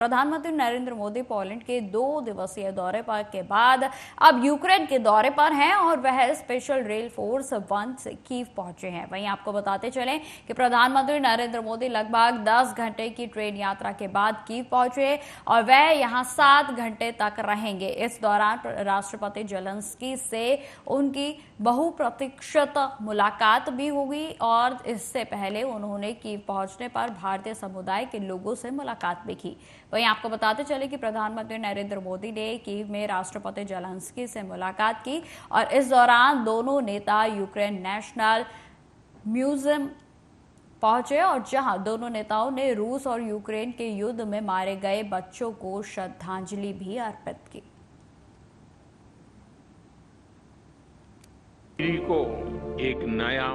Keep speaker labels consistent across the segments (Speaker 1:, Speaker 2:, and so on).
Speaker 1: प्रधानमंत्री नरेंद्र मोदी पोलैंड के 2 दिवसीय दौरे पर के बाद अब यूक्रेन के दौरे पर हैं और वह स्पेशल रेल फोर्स 1 से कीव पहुंचे हैं। वहीं आपको बताते चलें कि प्रधानमंत्री नरेंद्र मोदी लगभग 10 घंटे की ट्रेन यात्रा के बाद कीव पहुंचे और वह यहां 7 घंटे तक रहेंगे। इस दौरान राष्ट्रपति जेलेंस्की से उनकी बहुप्रतीक्षित मुलाकात भी होगी और इससे पहले उन्होंने कीव पहुंचने पर भारतीय समुदाय के लोगों से मुलाकात भी की। वहीं आपको बताते चले कि प्रधानमंत्री नरेंद्र मोदी ने कीव में राष्ट्रपति जेलेंस्की से मुलाकात की और इस दौरान दोनों नेता यूक्रेन नेशनल म्यूजियम पहुंचे और जहां दोनों नेताओं ने रूस और यूक्रेन के युद्ध में मारे गए बच्चों को श्रद्धांजलि भी अर्पित की।
Speaker 2: को एक नया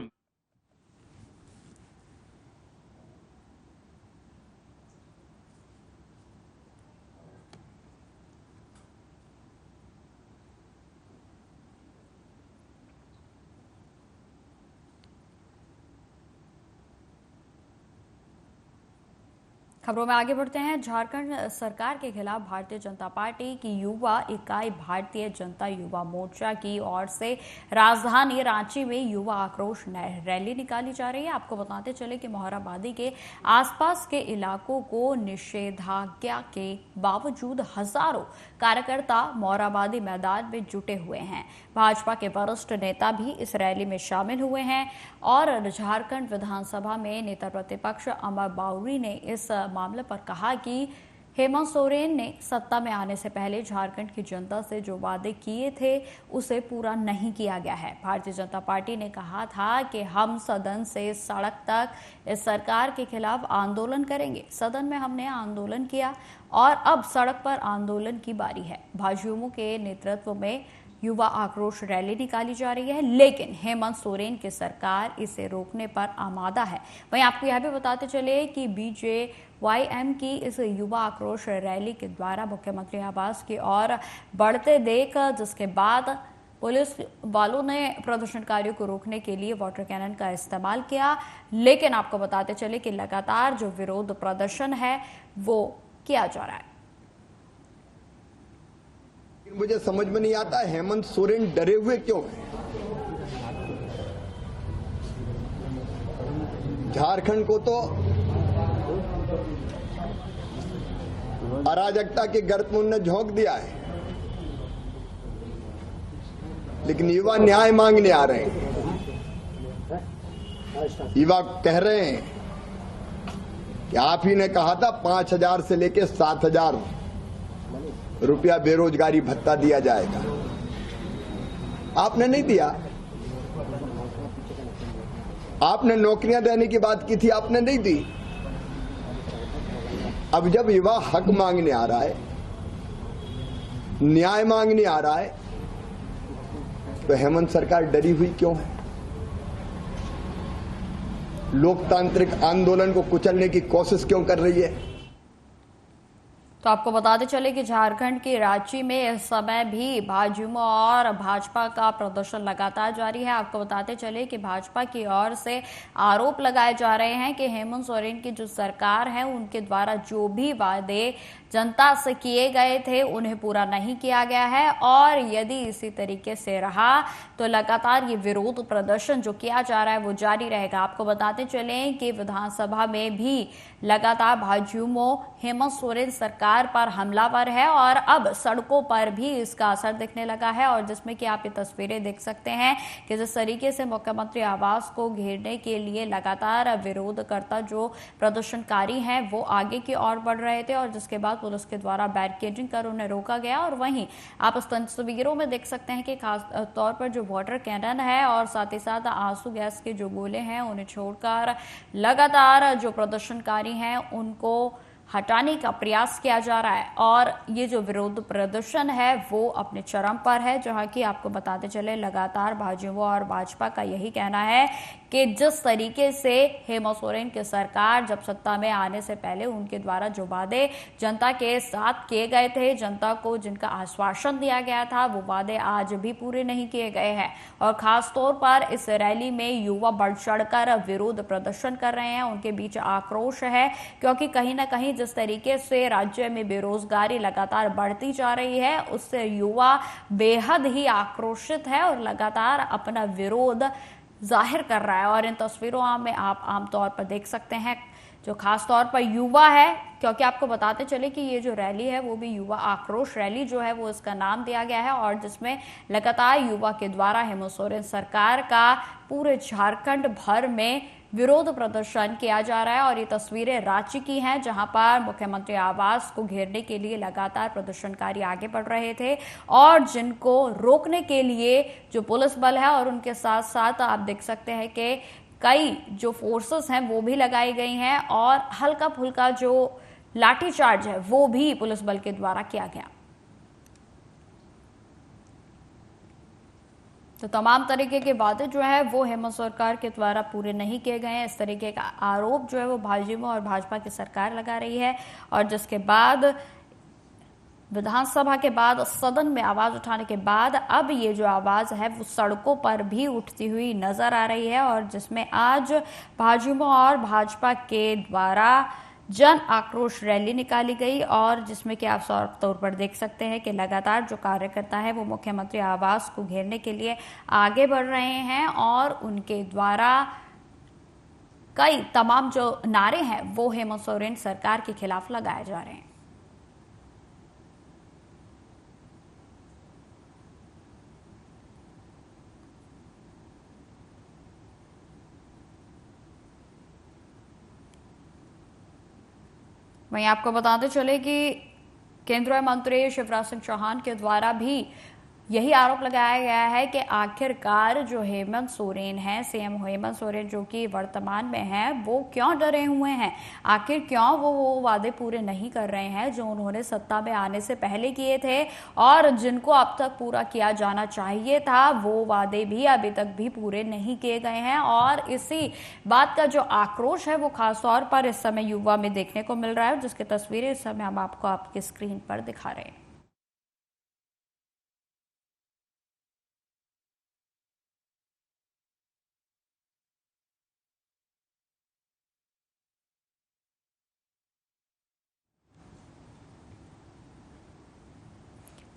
Speaker 1: खबरों में आगे बढ़ते हैं। झारखंड सरकार के खिलाफ भारतीय जनता पार्टी की युवा इकाई भारतीय जनता युवा मोर्चा की ओर से राजधानी रांची में युवा आक्रोश रैली निकाली जा रही है। आपको बताते चले कि मोरहाबादी के आसपास के इलाकों को निषेधाज्ञा के बावजूद हजारों कार्यकर्ता मोरहाबादी मैदान में जुटे हुए हैं। भाजपा के वरिष्ठ नेता भी इस रैली में शामिल हुए हैं और झारखंड विधानसभा में नेता प्रतिपक्ष अमर बाउरी ने इस मामले पर कहा कि हेमंत सोरेन ने सत्ता में आने से पहले झारखंड की जनता से जो वादे किए थे उसे पूरा नहीं किया गया है। भारतीय जनता पार्टी ने कहा था कि हम सदन से सड़क तक इस सरकार के खिलाफ आंदोलन करेंगे। सदन में हमने आंदोलन किया और अब सड़क पर आंदोलन की बारी है। भाजयुमो के नेतृत्व में युवा आक्रोश रैली निकाली जा रही है, लेकिन हेमंत सोरेन की सरकार इसे रोकने पर आमादा है। वहीं आपको यह भी बताते चले कि बीजेवाईएम की इस युवा आक्रोश रैली के द्वारा मुख्यमंत्री आवास की ओर बढ़ते देख जिसके बाद पुलिस वालों ने प्रदर्शनकारियों को रोकने के लिए वाटर कैनन का इस्तेमाल किया, लेकिन आपको बताते चले कि लगातार जो विरोध प्रदर्शन है वो किया जा रहा है।
Speaker 3: मुझे समझ में नहीं आता हेमंत सोरेन डरे हुए क्यों हैं? झारखंड को तो अराजकता के गर्त में उन्होंने झोंक दिया है, लेकिन युवा न्याय मांगने आ रहे हैं। युवा कह रहे हैं कि आप ही ने कहा था 5,000 से लेकर 7,000 रुपया बेरोजगारी भत्ता दिया जाएगा, आपने नहीं दिया। आपने नौकरियां देने की बात की थी, आपने नहीं दी। अब जब युवा हक मांगने आ रहा है, न्याय मांगने आ रहा है, तो हेमंत सरकार डरी हुई क्यों है? लोकतांत्रिक आंदोलन को कुचलने की कोशिश क्यों कर रही है?
Speaker 1: तो आपको बताते चले कि झारखंड की रांची में इस समय भी भाजयुमो और भाजपा का प्रदर्शन लगातार जारी है। आपको बताते चले कि भाजपा की ओर से आरोप लगाए जा रहे हैं कि हेमंत सोरेन की जो सरकार है उनके द्वारा जो भी वादे जनता से किए गए थे उन्हें पूरा नहीं किया गया है और यदि इसी तरीके से रहा तो लगातार ये विरोध प्रदर्शन जो किया जा रहा है वो जारी रहेगा। आपको बताते चलें कि विधानसभा में भी लगातार भाजयुमो हेमंत सोरेन सरकार पर हमलावर है और अब सड़कों पर भी इसका असर दिखने लगा है और जिसमें कि आप ये तस्वीरें देख सकते हैं कि जिस तरीके से मुख्यमंत्री आवास को घेरने के लिए लगातार विरोधकर्ता जो प्रदर्शनकारी हैं वो आगे की ओर बढ़ रहे थे और जिसके बाद पुलिस के द्वारा बैरिकेडिंग कर उन्हें रोका गया। और वहीं आप इस तस्वीरों में देख सकते हैं कि खास तौर पर जो वाटर कैनन है और साथ ही साथ आंसू गैस के जो गोले हैं उन्हें छोड़कर लगातार जो प्रदर्शनकारी हैं उनको हटाने का प्रयास किया जा रहा है और ये जो विरोध प्रदर्शन है वो अपने चरम पर है, जहां कि आपको बताते चले लगातार भाजयुमो और भाजपा का यही कहना है कि जिस तरीके से हेमंत सोरेन की सरकार जब सत्ता में आने से पहले उनके द्वारा जो वादे जनता के साथ किए गए थे, जनता को जिनका आश्वासन दिया गया था, वो वादे आज भी पूरे नहीं किए गए हैं। और खास तौर पर इस रैली में युवा बढ़ चढ़कर विरोध प्रदर्शन कर रहे हैं। उनके बीच आक्रोश है क्योंकि कहीं ना कहीं जिस तरीके से राज्य में बेरोजगारी लगातार बढ़ती जा रही है, उससे युवा बेहद ही आक्रोशित है और लगातार अपना विरोध जाहिर कर रहा है। और इन तस्वीरों में आप आमतौर पर देख सकते हैं जो खास तौर पर युवा है, क्योंकि आपको बताते चले कि ये जो रैली है वो भी युवा आक्रोश रैली जो है वो इसका नाम दिया गया है, और जिसमें लगातार युवा के द्वारा हेमंत सोरेन सरकार का पूरे झारखंड भर में विरोध प्रदर्शन किया जा रहा है। और ये तस्वीरें रांची की हैं, जहां पर मुख्यमंत्री आवास को घेरने के लिए लगातार प्रदर्शनकारी आगे बढ़ रहे थे और जिनको रोकने के लिए जो पुलिस बल है और उनके साथ साथ आप देख सकते हैं कि कई जो फोर्सेस हैं वो भी लगाई गई हैं और हल्का फुल्का जो लाठीचार्ज है वो भी पुलिस बल के द्वारा किया गया। तो तमाम तरीके के वादे जो है वो हेमंत सरकार के द्वारा पूरे नहीं किए गए हैं, इस तरीके का आरोप जो है वो भाजपा और भाजपा की सरकार लगा रही है। और जिसके बाद विधानसभा के बाद सदन में आवाज उठाने के बाद अब ये जो आवाज है वो सड़कों पर भी उठती हुई नजर आ रही है, और जिसमें आज भाजपा और भाजपा के द्वारा जन आक्रोश रैली निकाली गई, और जिसमें कि आप साफ तौर पर देख सकते हैं कि लगातार जो कार्यकर्ता है वो मुख्यमंत्री आवास को घेरने के लिए आगे बढ़ रहे हैं और उनके द्वारा कई तमाम जो नारे हैं वो हेमंत सोरेन सरकार के खिलाफ लगाए जा रहे हैं। वहीं आपको बताते चले कि केंद्रीय मंत्री शिवराज सिंह चौहान के द्वारा भी यही आरोप लगाया गया है कि आखिरकार जो हेमंत सोरेन है, सीएम हेमंत सोरेन जो कि वर्तमान में है, वो क्यों डरे हुए हैं, आखिर क्यों वो वादे पूरे नहीं कर रहे हैं जो उन्होंने सत्ता में आने से पहले किए थे और जिनको अब तक पूरा किया जाना चाहिए था, वो वादे भी अभी तक भी पूरे नहीं किए गए हैं। और इसी बात का जो आक्रोश है वो खासतौर पर इस समय युवा में देखने को मिल रहा है, जिसकी तस्वीरें इस समय हम आपको आपकी स्क्रीन पर दिखा रहे हैं।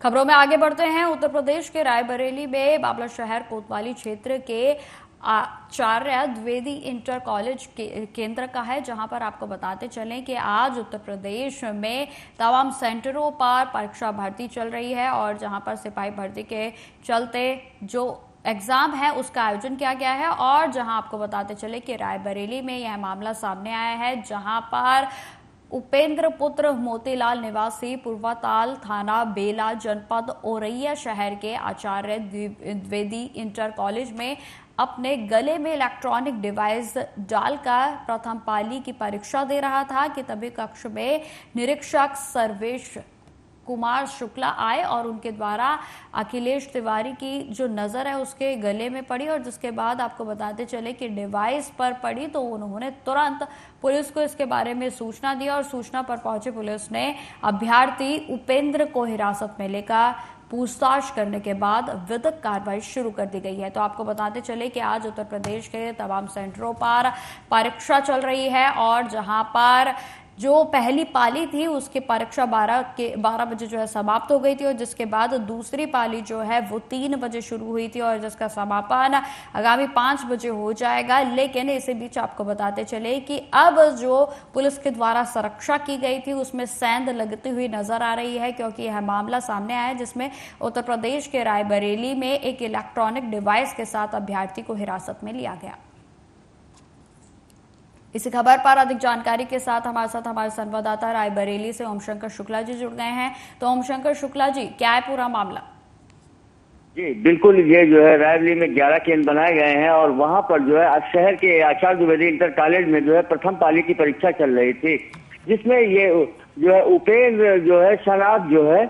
Speaker 1: खबरों में आगे बढ़ते हैं। उत्तर प्रदेश के रायबरेली में बाबला शहर कोतवाली क्षेत्र के आचार्य द्विवेदी इंटर कॉलेज केंद्र का है, जहां पर आपको बताते चलें कि आज उत्तर प्रदेश में तमाम सेंटरों पर परीक्षा भर्ती चल रही है और जहां पर सिपाही भर्ती के चलते जो एग्जाम है उसका आयोजन किया गया है। और जहां आपको बताते चले कि रायबरेली में यह मामला सामने आया है, जहां पर उपेंद्र पुत्र मोतीलाल निवासी पूर्वाताल थाना बेला जनपद औरैया शहर के आचार्य द्विवेदी इंटर कॉलेज में अपने गले में इलेक्ट्रॉनिक डिवाइस डालकर प्रथम पाली की परीक्षा दे रहा था कि तभी कक्ष में निरीक्षक सर्वेश कुमार शुक्ला आए और उनके द्वारा अखिलेश तिवारी की जो नजर है उसके गले में पड़ी, और जिसके बाद आपको बताते चले कि डिवाइस पर पड़ी तो उन्होंने तुरंत पुलिस को इसके बारे में सूचना दी और सूचना पर पहुंची पुलिस ने अभ्यर्थी उपेंद्र को हिरासत में लेकर पूछताछ करने के बाद विधिक कार्रवाई शुरू कर दी गई है। तो आपको बताते चले कि आज उत्तर प्रदेश के तमाम सेंटरों पर परीक्षा चल रही है और जहां पर जो पहली पाली थी उसकी परीक्षा 12 बजे जो है समाप्त हो गई थी, और जिसके बाद दूसरी पाली जो है वो 3 बजे शुरू हुई थी और जिसका समापन आगामी 5 बजे हो जाएगा। लेकिन इसी बीच आपको बताते चले कि अब जो पुलिस के द्वारा सुरक्षा की गई थी उसमें सेंध लगती हुई नजर आ रही है, क्योंकि यह मामला सामने आया जिसमें उत्तर प्रदेश के रायबरेली में एक इलेक्ट्रॉनिक डिवाइस के साथ अभ्यर्थी को हिरासत में लिया गया। इसी खबर पर अधिक जानकारी के साथ हमारे संवाददाता रायबरेली से ओमशंकर शुक्ला जी जुड़ गए हैं। तो ओमशंकर शुक्ला जी, क्या है पूरा मामला?
Speaker 4: जी बिल्कुल, ये जो है रायबरेली में 11 केंद्र बनाए गए हैं और वहां पर जो है शहर के आचार्य द्विवेदी इंटर कॉलेज में जो है प्रथम पाली की परीक्षा चल रही थी, जिसमें ये जो है उपेंद्र जो है शनाब जो है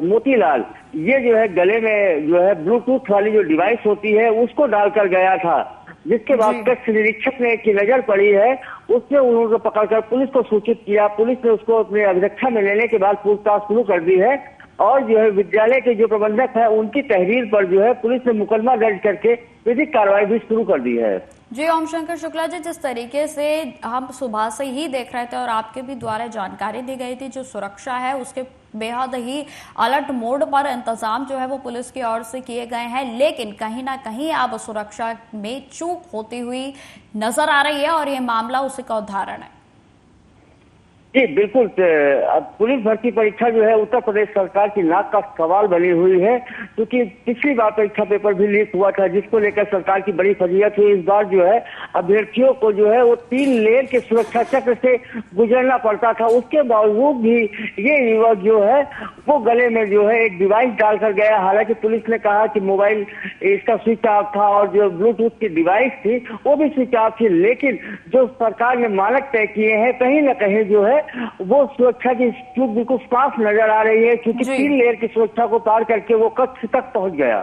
Speaker 4: मोतीलाल, ये जो है गले में जो है ब्लूटूथ वाली जो डिवाइस होती है उसको डालकर गया था जिसके बाद कक्ष निरीक्षक ने की नजर पड़ी है, उसने उन्होंने पकड़कर पुलिस को सूचित किया। पुलिस ने उसको अपने अभिरक्षा में लेने के बाद पूछताछ शुरू कर दी है और जो है विद्यालय के जो प्रबंधक है उनकी तहरीर पर जो है पुलिस ने मुकदमा दर्ज करके विधिक कार्रवाई भी शुरू कर दी है।
Speaker 1: जी ओम शंकर शुक्ला जी, जिस तरीके से हम सुबह से ही देख रहे थे और आपके भी द्वारा जानकारी दी गई थी, जो सुरक्षा है उसके बेहद ही अलर्ट मोड पर इंतजाम जो है वो पुलिस की ओर से किए गए हैं, लेकिन कहीं ना कहीं अब सुरक्षा में चूक होती हुई नजर आ रही है और ये मामला उसी का उदाहरण है।
Speaker 4: जी बिल्कुल, अब पुलिस भर्ती परीक्षा जो है उत्तर प्रदेश सरकार की नाक का सवाल बनी हुई है, क्योंकि पिछली बार परीक्षा पेपर भी लीक हुआ था जिसको लेकर सरकार की बड़ी फजीहत हुई। इस बार जो है अभ्यर्थियों को जो है वो 3 लेयर के सुरक्षा चक्र से गुजरना पड़ता था। उसके बावजूद भी ये युवक जो है वो गले में जो है एक डिवाइस डालकर गया। हालांकि पुलिस ने कहा कि मोबाइल इसका स्विच ऑफ था और जो ब्लूटूथ की डिवाइस थी वो भी स्विच ऑफ थी, लेकिन जो सरकार ने मानक तय किए हैं कहीं ना कहीं जो है वो सुरक्षा की चूक बिल्कुल साफ नजर आ रही है, क्योंकि 3 लेयर की सुरक्षा को पार करके वो कक्ष तक पहुंच गया।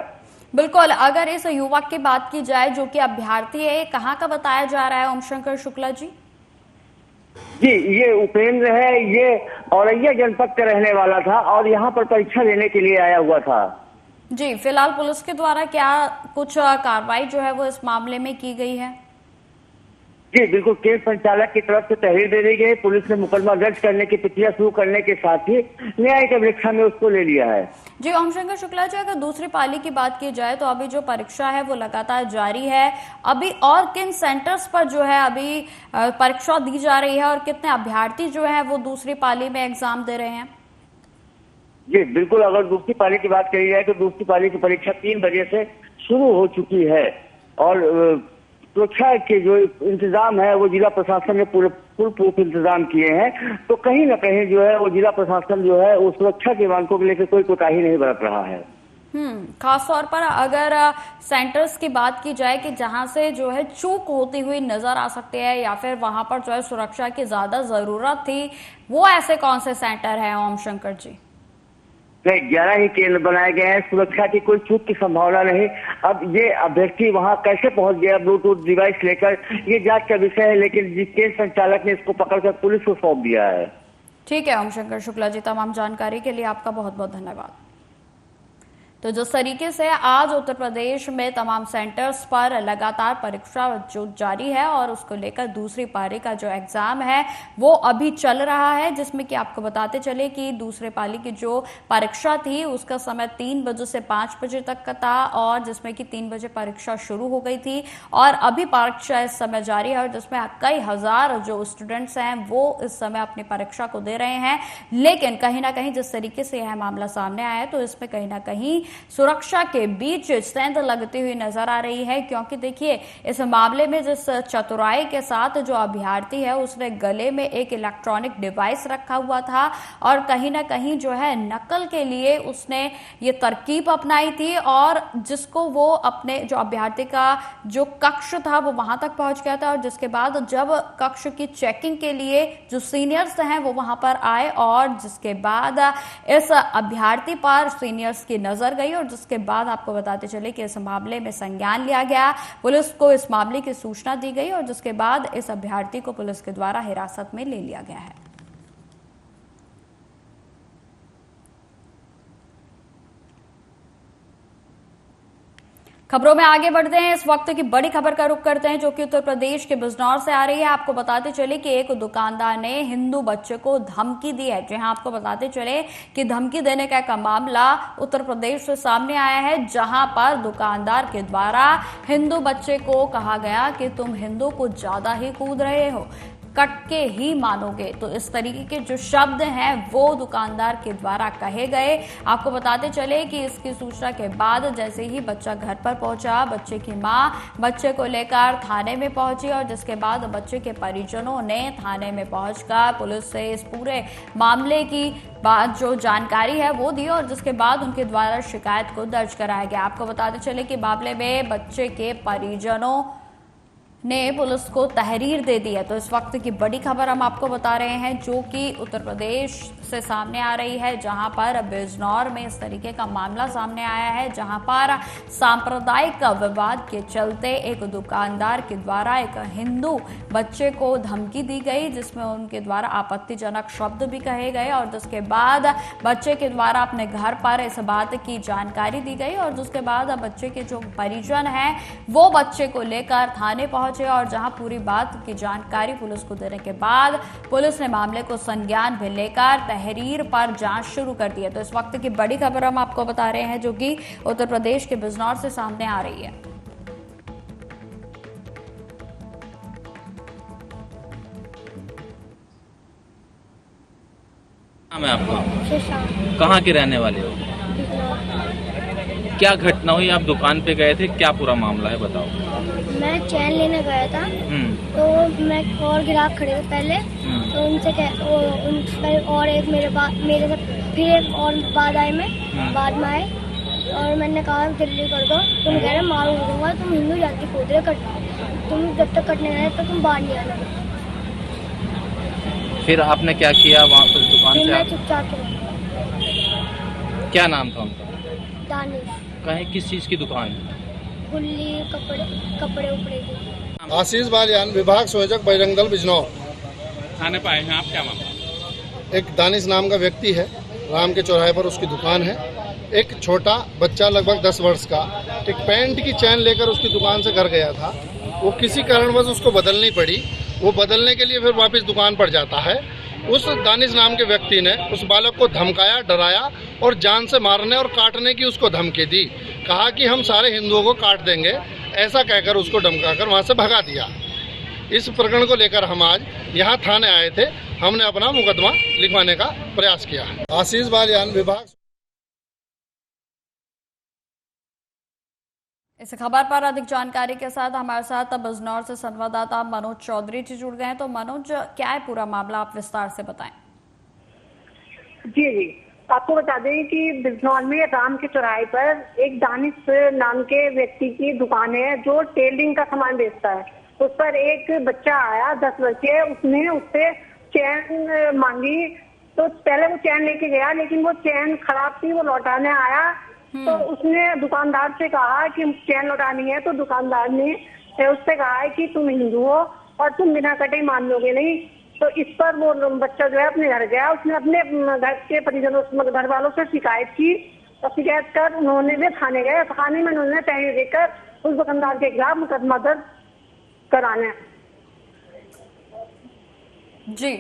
Speaker 1: बिल्कुल, अगर इस युवक की बात की जाए जो कि अभ्यर्थी है, कहाँ का बताया जा रहा है ओम शंकर शुक्ला जी?
Speaker 4: जी ये उपेंद्र है, ये औरैया जनपद का रहने वाला था और यहाँ पर परीक्षा देने के लिए आया हुआ था।
Speaker 1: जी, फिलहाल पुलिस के द्वारा क्या कुछ कार्रवाई जो है वो इस मामले में की गई है?
Speaker 4: जी बिल्कुल, केस संचालक की तरफ से तहरीर दे दी गई। पुलिस ने मुकदमा दर्ज करने की प्रक्रिया शुरू करने के साथ ही न्यायिक अभिरक्षा में उसको ले लिया है।
Speaker 1: जी ओम शंकर शुक्ला जी, अगर दूसरी पाली की बात की जाए तो अभी जो परीक्षा है वो लगातार जारी है। अभी और किन सेंटर्स पर जो है अभी परीक्षा दी जा रही है और कितने अभ्यर्थी जो है वो दूसरी पाली में एग्जाम दे रहे हैं?
Speaker 4: जी बिल्कुल, अगर दूसरी पाली की बात करी जाए तो दूसरी पाली की परीक्षा 3 बजे से शुरू हो चुकी है और सुरक्षा के जो इंतजाम है वो जिला प्रशासन ने पूरे फुल इंतजाम किए हैं। तो कहीं ना कहीं जो है वो जिला प्रशासन जो है वो सुरक्षा के मानकों को लेकर कोई कोताही नहीं बरत रहा है।
Speaker 1: खास तौर पर अगर सेंटर्स की बात की जाए कि जहां से जो है चूक होती हुई नजर आ सकती है या फिर वहां पर जो है सुरक्षा की ज्यादा जरूरत थी, वो ऐसे कौन से सेंटर हैं ओम शंकर जी?
Speaker 4: 11 ही केंद्र बनाए गए हैं, सुरक्षा की कोई चूक की संभावना नहीं। अब ये अभ्यर्थी वहां कैसे पहुंच गया ब्लूटूथ डिवाइस लेकर, ये जांच का विषय है, लेकिन केंद्र संचालक ने इसको पकड़कर पुलिस को सौंप दिया है।
Speaker 1: ठीक है ओम शंकर शुक्ला जी, तमाम जानकारी के लिए आपका बहुत बहुत धन्यवाद। तो जिस तरीके से आज उत्तर प्रदेश में तमाम सेंटर्स पर लगातार परीक्षा जो जारी है और उसको लेकर दूसरी पारी का जो एग्जाम है वो अभी चल रहा है, जिसमें कि आपको बताते चले कि दूसरे पाली की जो परीक्षा थी उसका समय 3 बजे से 5 बजे तक का था और जिसमें कि 3 बजे परीक्षा शुरू हो गई थी और अभी परीक्षा इस समय जारी है और जिसमें कई हजार जो स्टूडेंट्स हैं वो इस समय अपनी परीक्षा को दे रहे हैं। लेकिन कहीं ना कहीं जिस तरीके से यह मामला सामने आया है तो इसमें कहीं ना कहीं सुरक्षा के बीच सेंध लगती हुई नजर आ रही है, क्योंकि देखिए इस मामले में जिस चतुराई के साथ जो अभ्यर्थी है उसने गले में एक इलेक्ट्रॉनिक डिवाइस रखा हुआ था और कहीं ना कहीं जो है नकल के लिए उसने ये तरकीब अपनाई थी और जिसको वो अपने जो अभ्यर्थी का जो कक्ष था वो वहां तक पहुंच गया था और जिसके बाद जब कक्ष की चेकिंग के लिए जो सीनियर्स हैं वो वहां पर आए और जिसके बाद इस अभ्यर्थी पर सीनियर्स की नजर गई और जिसके बाद आपको बताते चले कि इस मामले में संज्ञान लिया गया, पुलिस को इस मामले की सूचना दी गई और जिसके बाद इस अभ्यर्थी को पुलिस के द्वारा हिरासत में ले लिया गया है। खबरों में आगे बढ़ते हैं। इस वक्त की बड़ी खबर का रुख करते हैं जो कि उत्तर प्रदेश के बिजनौर से आ रही है। आपको बताते चले कि एक दुकानदार ने हिंदू बच्चे को धमकी दी है। जी हां, आपको बताते चले कि धमकी देने का एक मामला उत्तर प्रदेश से सामने आया है, जहां पर दुकानदार के द्वारा हिंदू बच्चे को कहा गया कि तुम हिंदू को ज्यादा ही कूद रहे हो, कट के ही मानोगे। तो इस तरीके के जो शब्द हैं वो दुकानदार के द्वारा कहे गए। आपको बताते चले कि इसकी सूचना के बाद जैसे ही बच्चा घर पर पहुंचा, बच्चे की मां बच्चे को लेकर थाने में पहुंची और जिसके बाद बच्चे के परिजनों ने थाने में पहुंचकर पुलिस से इस पूरे मामले की बात जो जानकारी है वो दी और जिसके बाद उनके द्वारा शिकायत को दर्ज कराया गया। आपको बताते चले कि मामले में बच्चे के परिजनों ने पुलिस को तहरीर दे दी है। तो इस वक्त की बड़ी खबर हम आपको बता रहे हैं जो कि उत्तर प्रदेश से सामने आ रही है, जहां पर बिजनौर में इस तरीके का मामला सामने आया है, जहां पर सांप्रदायिक विवाद के चलते एक दुकानदार के द्वारा एक हिंदू बच्चे को धमकी दी गई, जिसमें उनके द्वारा आपत्तिजनक शब्द भी कहे गए और जिसके बाद बच्चे के द्वारा अपने घर पर इस बात की जानकारी दी गई और जिसके बाद बच्चे के जो परिजन हैं वो बच्चे को लेकर थाने पहुंचे और जहां पूरी बात की जानकारी पुलिस को देने के बाद पुलिस ने मामले को संज्ञान में लेकर तहरीर पर जांच शुरू कर दी है। तो इस वक्त की बड़ी खबर हम आपको बता रहे हैं जो कि उत्तर प्रदेश के बिजनौर से सामने आ रही है।
Speaker 5: नाम है आपका? कहाँ के रहने वाले हो? क्या घटना हुई? आप दुकान पे गए थे, क्या पूरा मामला है बताओ।
Speaker 6: मैं चैन लेने गया था तो मैं और ग्राहक खड़े थे पहले, तो उनसे और एक मेरे से फिर एक और बाद में आए और मैंने कहा दिल्ली कर दो। तुम कह रहे मारू दूंगा, तुम हिंदू जाति खोद रहे कट, तुम जब तक कटने गए तो तुम बाहर नहीं आना।
Speaker 5: फिर आपने क्या किया वहाँ पर दुकान से?
Speaker 6: मैं चुपचाप
Speaker 5: क्या नाम था उनका?
Speaker 6: दानिश।
Speaker 5: कहीं किस चीज की दुकान है?
Speaker 6: गुल्ली कपड़े उपड़े की।
Speaker 7: आशीष बालियान, विभाग संयोजक बजरंग दल बिजनौर।
Speaker 5: थाने पाए हैं आप, क्या मामला?
Speaker 7: एक दानिश नाम का व्यक्ति है, राम के चौराहे पर उसकी दुकान है। एक छोटा बच्चा लगभग 10 वर्ष का एक पैंट की चैन लेकर उसकी दुकान से घर गया था। वो किसी कारणवश उसको बदलनी पड़ी। वो बदलने के लिए फिर वापस दुकान पर जाता है। उस दानिश नाम के व्यक्ति ने उस बालक को धमकाया, डराया और जान से मारने और काटने की उसको धमकी दी। कहा कि हम सारे हिंदुओं को काट देंगे, ऐसा कहकर उसको धमकाकर वहां से भगा दिया। इस प्रकरण को लेकर हम आज यहाँ थाने आए थे। हमने अपना मुकदमा लिखवाने का प्रयास किया। आशीष बालियान, विभाग।
Speaker 1: इस खबर पर अधिक जानकारी के साथ हमारे साथ बिजनौर से संवाददाता मनोज चौधरी जी जुड़ गए हैं। तो मनोज, क्या है पूरा मामला, आप विस्तार से बताएं।
Speaker 8: जी, आपको बता दें कि बिजनौर में राम के चौराहे पर एक दानिश नाम के व्यक्ति की दुकान है जो टेलरिंग का सामान बेचता है। उस पर एक बच्चा आया 10 वर्षीय, उसने उससे चैन मांगी। तो पहले वो चैन लेके गया, लेकिन वो चैन खराब थी, वो लौटाने आया। तो उसने दुकानदार से कहा कि चैन लौटानी है, तो दुकानदार ने उससे कहा है कि तुम हिंदू हो और तुम बिना कटे मान लोगे नहीं। तो इस पर वो बच्चा जो है अपने घर गया। उसने अपने घर के परिजनों, घर वालों से शिकायत की और शिकायत कर उन्होंने भी थाने गए। थाने में उन्होंने तहरीर देकर उस दुकानदार के खिलाफ मुकदमा दर्ज कराना।
Speaker 1: जी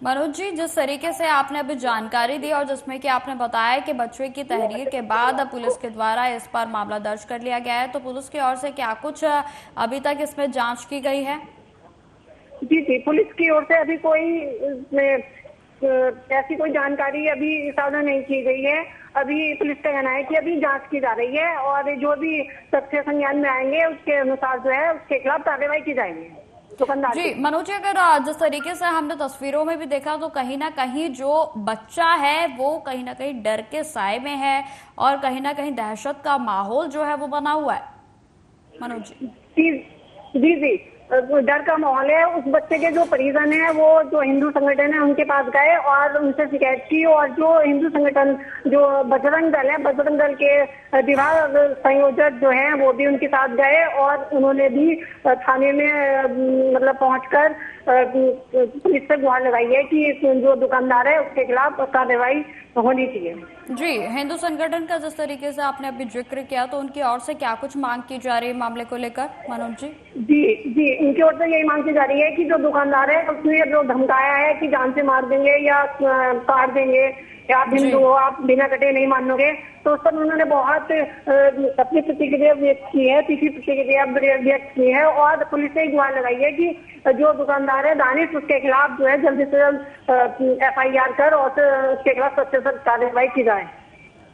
Speaker 1: मनोज जी, जिस तरीके से आपने अभी जानकारी दी और जिसमें कि आपने बताया कि बच्चे की तहरीर के बाद पुलिस के द्वारा इस पर मामला दर्ज कर लिया गया है, तो पुलिस की ओर से क्या कुछ अभी तक इसमें जांच की गई है?
Speaker 8: जी, पुलिस की ओर से अभी कोई ऐसी कोई जानकारी अभी साझा नहीं की गई है। अभी पुलिस का कहना है कि अभी जांच की जा रही है और जो भी तथ्य संज्ञान में आएंगे उसके अनुसार जो है उसके खिलाफ कार्रवाई की जाएगी।
Speaker 1: जी मनोज जी, अगर जिस तरीके से हमने तस्वीरों में भी देखा तो कहीं ना कहीं जो बच्चा है वो कहीं ना कहीं डर के साए में है और कहीं ना कहीं दहशत का माहौल जो है वो बना हुआ है। मनोज
Speaker 8: जी, डर का माहौल है। उस बच्चे के जो परिजन है वो जो हिंदू संगठन है उनके पास गए और उनसे शिकायत की और जो हिंदू संगठन जो बजरंग दल है, बजरंग दल के विभाग संयोजक जो हैं वो भी उनके साथ गए और उन्होंने भी थाने में मतलब पहुंचकर पुलिस से गुहार लगाई है कि जो दुकानदार है उसके खिलाफ कार्रवाई होनी चाहिए।
Speaker 1: जी, हिंदू संगठन का जिस तरीके से आपने अभी जिक्र किया तो उनकी ओर से क्या कुछ मांग की जा रही है मामले को लेकर मनोज जी?
Speaker 8: जी, उनकी ओर से यही मांग की जा रही है कि जो दुकानदार है उसने जो धमकाया है कि जान से मार देंगे या काट देंगे या आप हिंदू हो, आप बिना कटे नहीं मानोगे, तो उस पर उन्होंने बहुत अपनी प्रतिक्रिया व्यक्त की है, तीखी प्रतिक्रिया व्यक्त की है और पुलिस से गुहार लगाई है कि जो दुकानदार है दानिश उसके खिलाफ जो है जल्दी से जल्द FIR कर और उसके खिलाफ सख्त से सख्त कार्रवाई की जाए।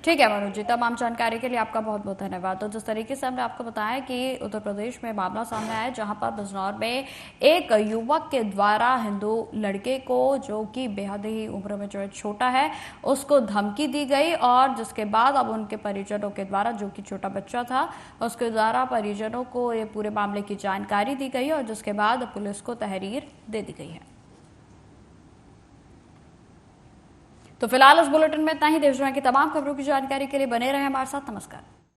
Speaker 1: ठीक है मनोज जी, तमाम जानकारी के लिए आपका बहुत बहुत धन्यवाद। तो जिस तरीके से हमने आपको बताया कि उत्तर प्रदेश में मामला सामने आया जहां पर बिजनौर में एक युवक के द्वारा हिंदू लड़के को, जो कि बेहद ही उम्र में जो है छोटा है, उसको धमकी दी गई और जिसके बाद अब उनके परिजनों के द्वारा, जो कि छोटा बच्चा था, उसके द्वारा परिजनों को ये पूरे मामले की जानकारी दी गई और जिसके बाद पुलिस को तहरीर दे दी गई है। तो फिलहाल इस बुलेटिन में इतना ही। देश दुनिया की तमाम खबरों की जानकारी के लिए बने रहे हमारे साथ। नमस्कार।